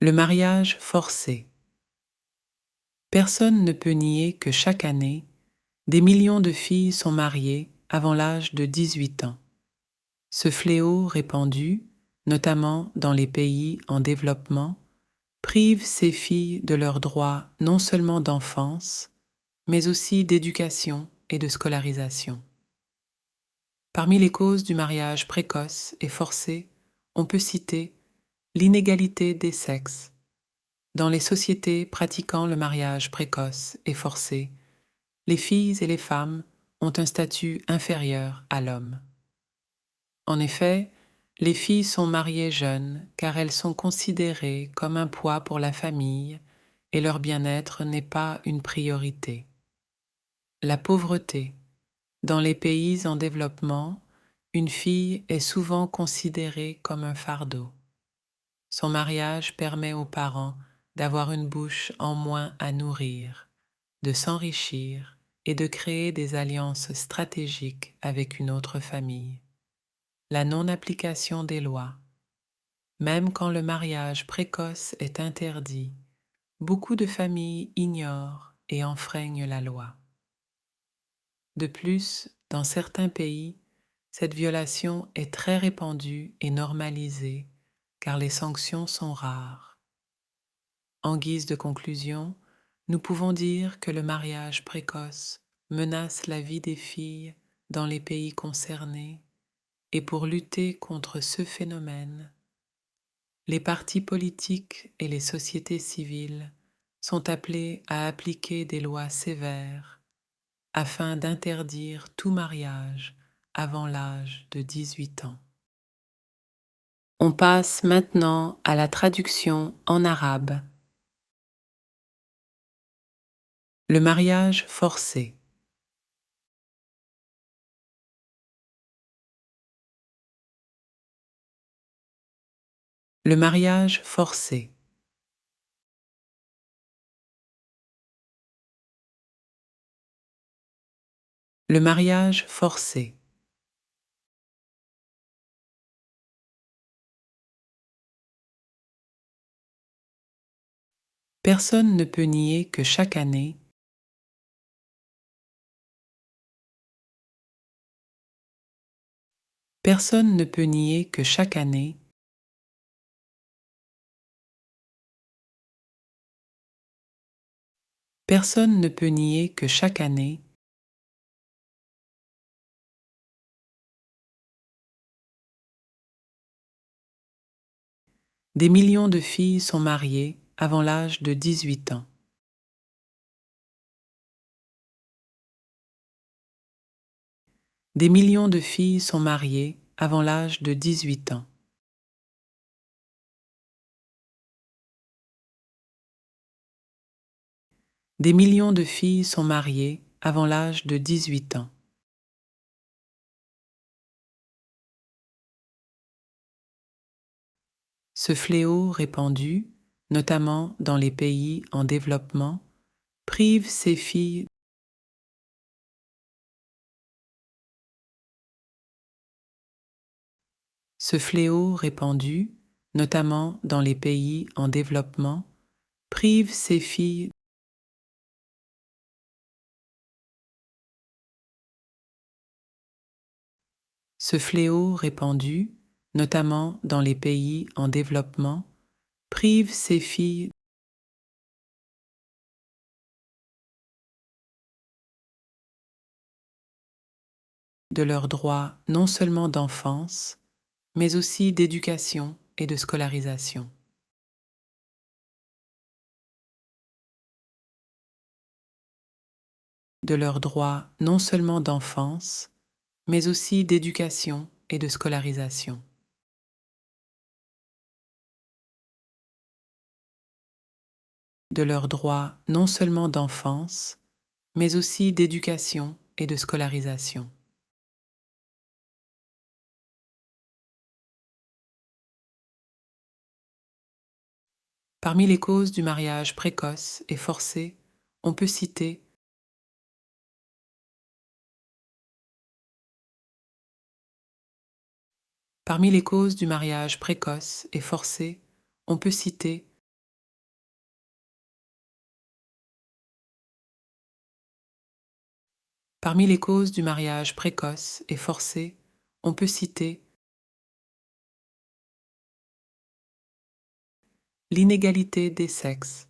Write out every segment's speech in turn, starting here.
Le mariage forcé. Personne ne peut nier que chaque année, des millions de filles sont mariées avant l'âge de 18 ans. Ce fléau répandu, notamment dans les pays en développement, prive ces filles de leurs droits non seulement d'enfance, mais aussi d'éducation et de scolarisation. Parmi les causes du mariage précoce et forcé, on peut citer l'inégalité des sexes. Dans les sociétés pratiquant le mariage précoce et forcé, les filles et les femmes ont un statut inférieur à l'homme. En effet, les filles sont mariées jeunes car elles sont considérées comme un poids pour la famille et leur bien-être n'est pas une priorité. La pauvreté. Dans les pays en développement, une fille est souvent considérée comme un fardeau. Son mariage permet aux parents d'avoir une bouche en moins à nourrir, de s'enrichir et de créer des alliances stratégiques avec une autre famille. La non-application des lois. Même quand le mariage précoce est interdit, beaucoup de familles ignorent et enfreignent la loi. De plus, dans certains pays, cette violation est très répandue et normalisée car les sanctions sont rares. En guise de conclusion, nous pouvons dire que le mariage précoce menace la vie des filles dans les pays concernés et pour lutter contre ce phénomène, les partis politiques et les sociétés civiles sont appelés à appliquer des lois sévères afin d'interdire tout mariage avant l'âge de 18 ans. On passe maintenant à la traduction en arabe. Le mariage forcé. Le mariage forcé. Le mariage forcé. Personne ne peut nier que chaque année, personne ne peut nier que chaque année, personne ne peut nier que chaque année, des millions de filles sont mariées avant l'âge de 18 ans. Des millions de filles sont mariées avant l'âge de 18 ans. Des millions de filles sont mariées avant l'âge de 18 ans. Ce fléau répandu, notamment dans les pays en développement, prive ces filles Ce fléau répandu, notamment dans les pays en développement, prive ces filles Ce fléau répandu, notamment dans les pays en développement, prive ces filles de leurs droits non seulement d'enfance, mais aussi d'éducation et de scolarisation. De leurs droits non seulement d'enfance, mais aussi d'éducation et de scolarisation. De leurs droits non seulement d'enfance, mais aussi d'éducation et de scolarisation. Parmi les causes du mariage précoce et forcé, on peut citer Parmi les causes du mariage précoce et forcé, on peut citer Parmi les causes du mariage précoce et forcé, on peut citer l'inégalité des sexes.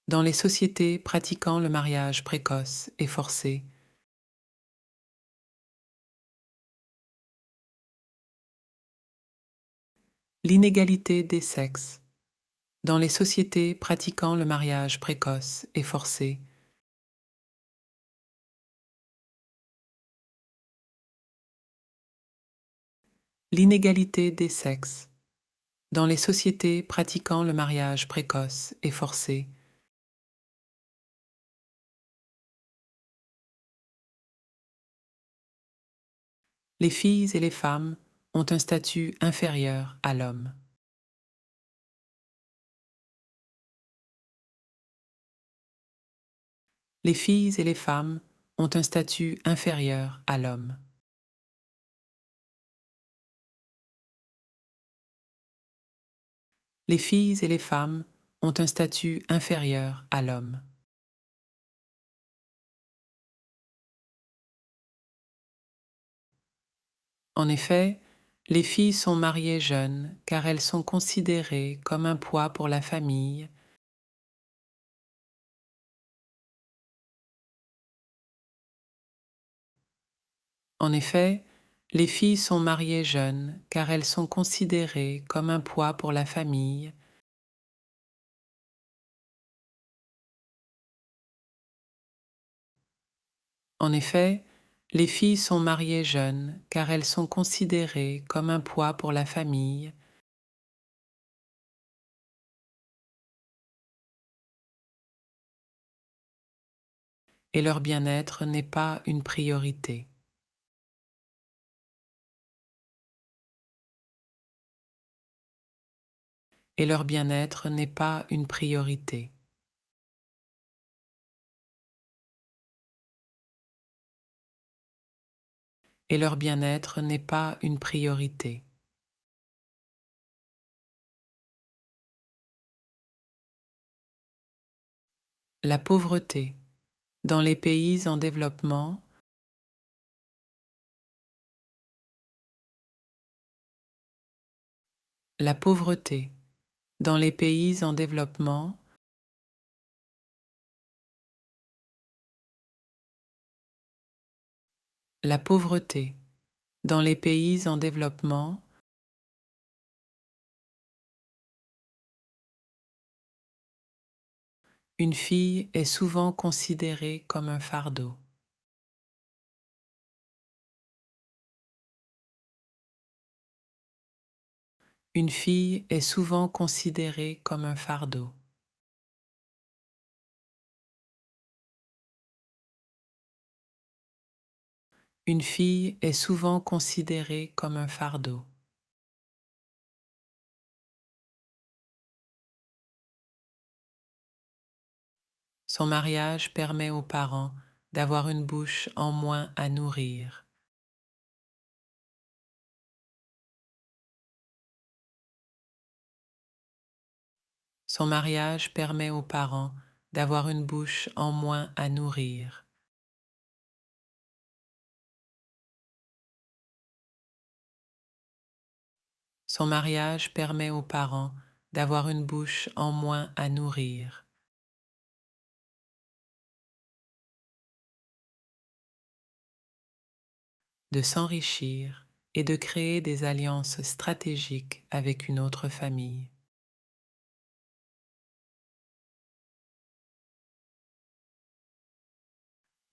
Dans les sociétés pratiquant le mariage précoce et forcé, l'inégalité des sexes. Dans les sociétés pratiquant le mariage précoce et forcé, l'inégalité des sexes. Dans les sociétés pratiquant le mariage précoce et forcé, les filles et les femmes ont un statut inférieur à l'homme. Les filles et les femmes ont un statut inférieur à l'homme. Les filles et les femmes ont un statut inférieur à l'homme. En effet, les filles sont mariées jeunes car elles sont considérées comme un poids pour la famille. En effet, les filles sont mariées jeunes car elles sont considérées comme un poids pour la famille. En effet, les filles sont mariées jeunes car elles sont considérées comme un poids pour la famille. Et leur bien-être n'est pas une priorité. Et leur bien-être n'est pas une priorité. Et leur bien-être n'est pas une priorité. La pauvreté. Dans les pays en développement, la pauvreté. Dans les pays en développement, la pauvreté. Dans les pays en développement, une fille est souvent considérée comme un fardeau. Une fille est souvent considérée comme un fardeau. Une fille est souvent considérée comme un fardeau. Son mariage permet aux parents d'avoir une bouche en moins à nourrir. Son mariage permet aux parents d'avoir une bouche en moins à nourrir. Son mariage permet aux parents d'avoir une bouche en moins à nourrir. De s'enrichir et de créer des alliances stratégiques avec une autre famille.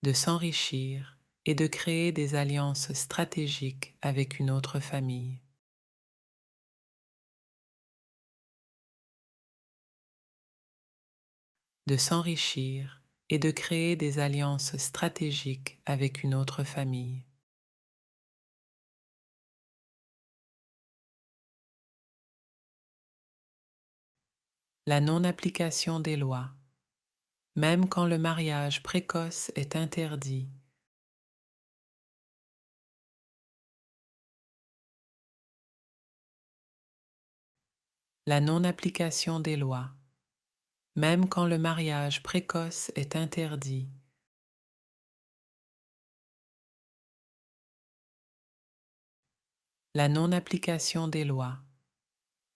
De s'enrichir et de créer des alliances stratégiques avec une autre famille. De s'enrichir et de créer des alliances stratégiques avec une autre famille. La non-application des lois. Même quand le mariage précoce est interdit, la non-application des lois. Même quand le mariage précoce est interdit, la non-application des lois.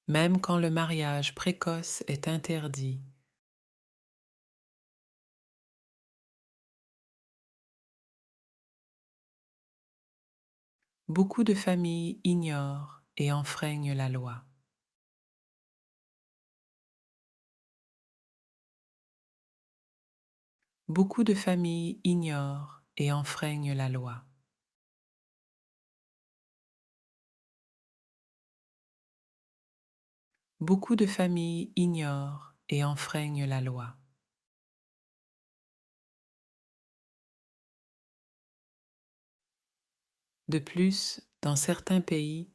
Même quand le mariage précoce est interdit, beaucoup de familles ignorent et enfreignent la loi. Beaucoup de familles ignorent et enfreignent la loi. Beaucoup de familles ignorent et enfreignent la loi. De plus, dans certains pays,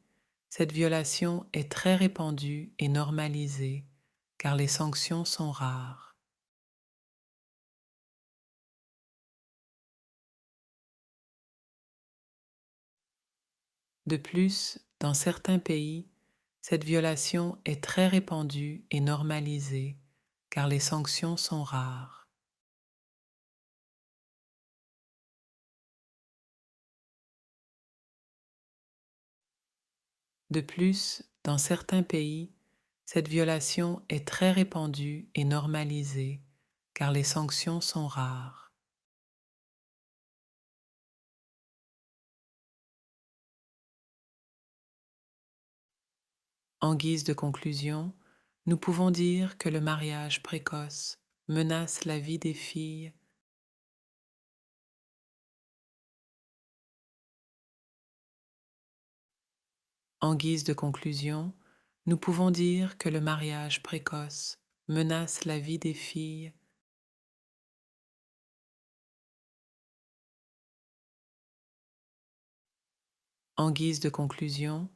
cette violation est très répandue et normalisée car les sanctions sont rares. De plus, dans certains pays, cette violation est très répandue et normalisée car les sanctions sont rares. De plus, dans certains pays, cette violation est très répandue et normalisée car les sanctions sont rares. En guise de conclusion, nous pouvons dire que le mariage précoce menace la vie des filles. En guise de conclusion, nous pouvons dire que le mariage précoce menace la vie des filles. En guise de conclusion,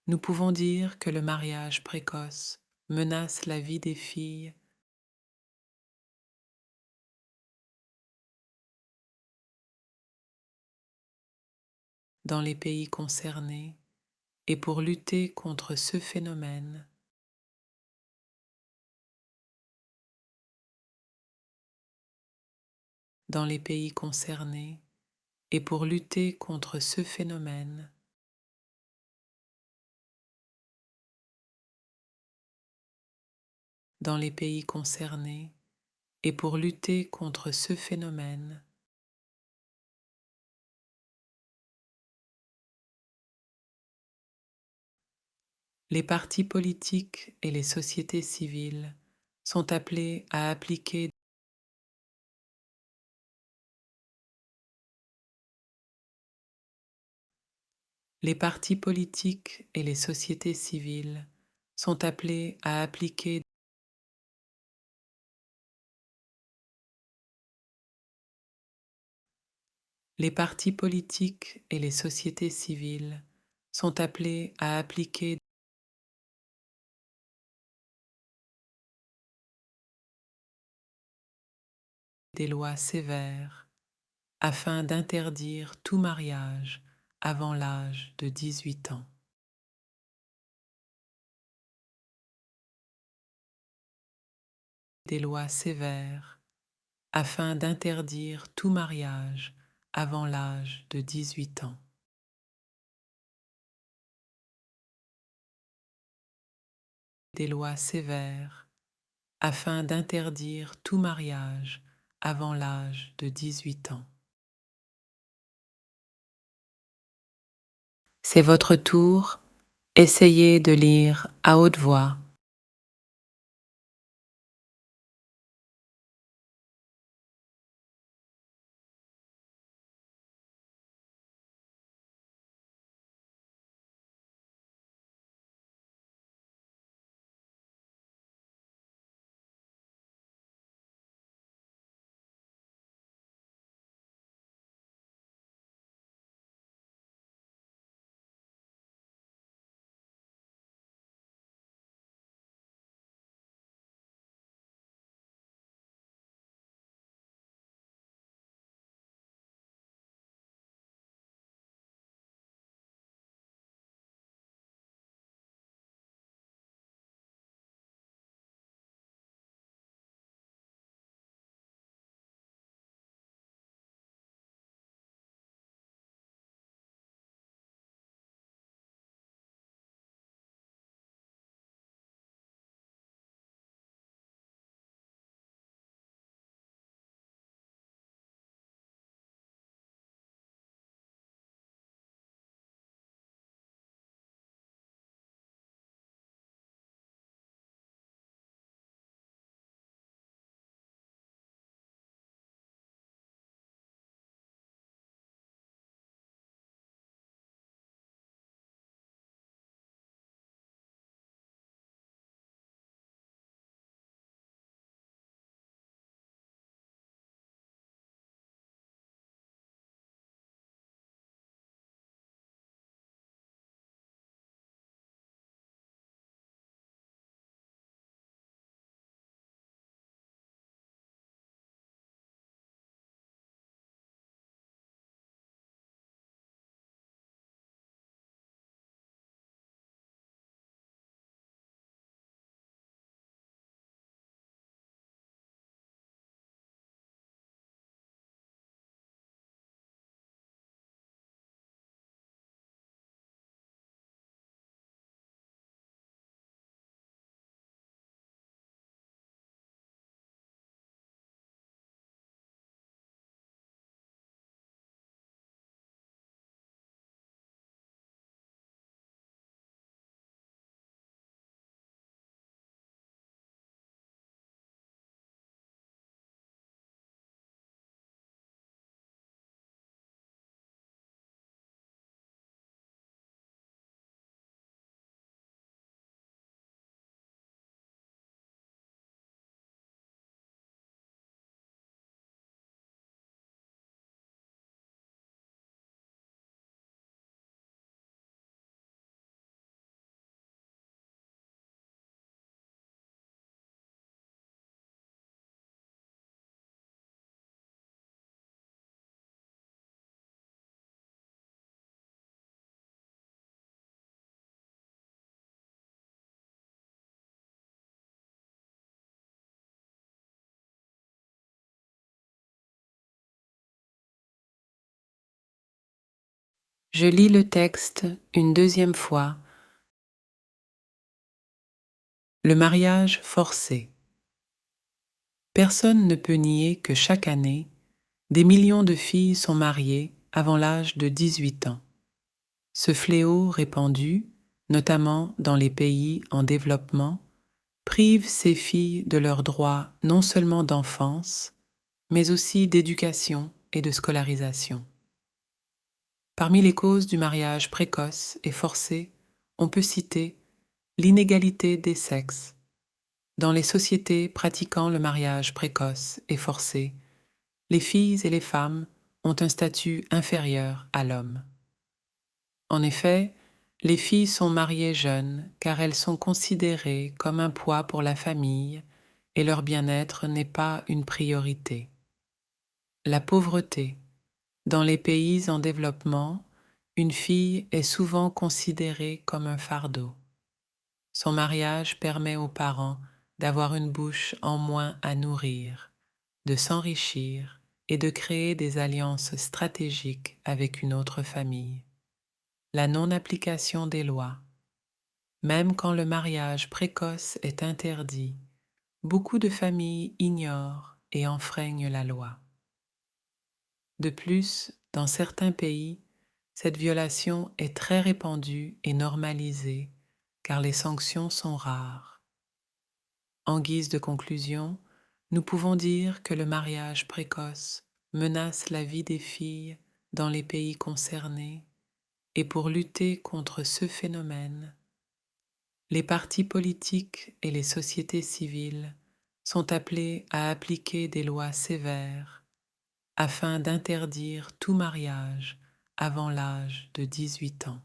nous pouvons dire que le mariage précoce menace la vie des filles. Dans les pays concernés et pour lutter contre ce phénomène, dans les pays concernés et pour lutter contre ce phénomène, dans les pays concernés et pour lutter contre ce phénomène, les partis politiques et les sociétés civiles sont appelés à appliquer. Les partis politiques et les sociétés civiles sont appelés à appliquer. Les partis politiques et les sociétés civiles sont appelés à appliquer. Des lois sévères afin d'interdire tout mariage avant l'âge de 18 ans. Des lois sévères afin d'interdire tout mariage avant l'âge de 18 ans. Des lois sévères afin d'interdire tout mariage avant l'âge de 18 ans. C'est votre tour. Essayez de lire à haute voix. Je lis le texte une deuxième fois. Le mariage forcé. Personne ne peut nier que chaque année, des millions de filles sont mariées avant l'âge de 18 ans. Ce fléau répandu, notamment dans les pays en développement, prive ces filles de leurs droits non seulement d'enfance, mais aussi d'éducation et de scolarisation. Parmi les causes du mariage précoce et forcé, on peut citer l'inégalité des sexes. Dans les sociétés pratiquant le mariage précoce et forcé, les filles et les femmes ont un statut inférieur à l'homme. En effet, les filles sont mariées jeunes car elles sont considérées comme un poids pour la famille et leur bien-être n'est pas une priorité. La pauvreté. Dans les pays en développement, une fille est souvent considérée comme un fardeau. Son mariage permet aux parents d'avoir une bouche en moins à nourrir, de s'enrichir et de créer des alliances stratégiques avec une autre famille. La non-application des lois. Même quand le mariage précoce est interdit, beaucoup de familles ignorent et enfreignent la loi. De plus, dans certains pays, cette violation est très répandue et normalisée car les sanctions sont rares. En guise de conclusion, nous pouvons dire que le mariage précoce menace la vie des filles dans les pays concernés et pour lutter contre ce phénomène, les partis politiques et les sociétés civiles sont appelés à appliquer des lois sévères afin d'interdire tout mariage avant l'âge de 18 ans.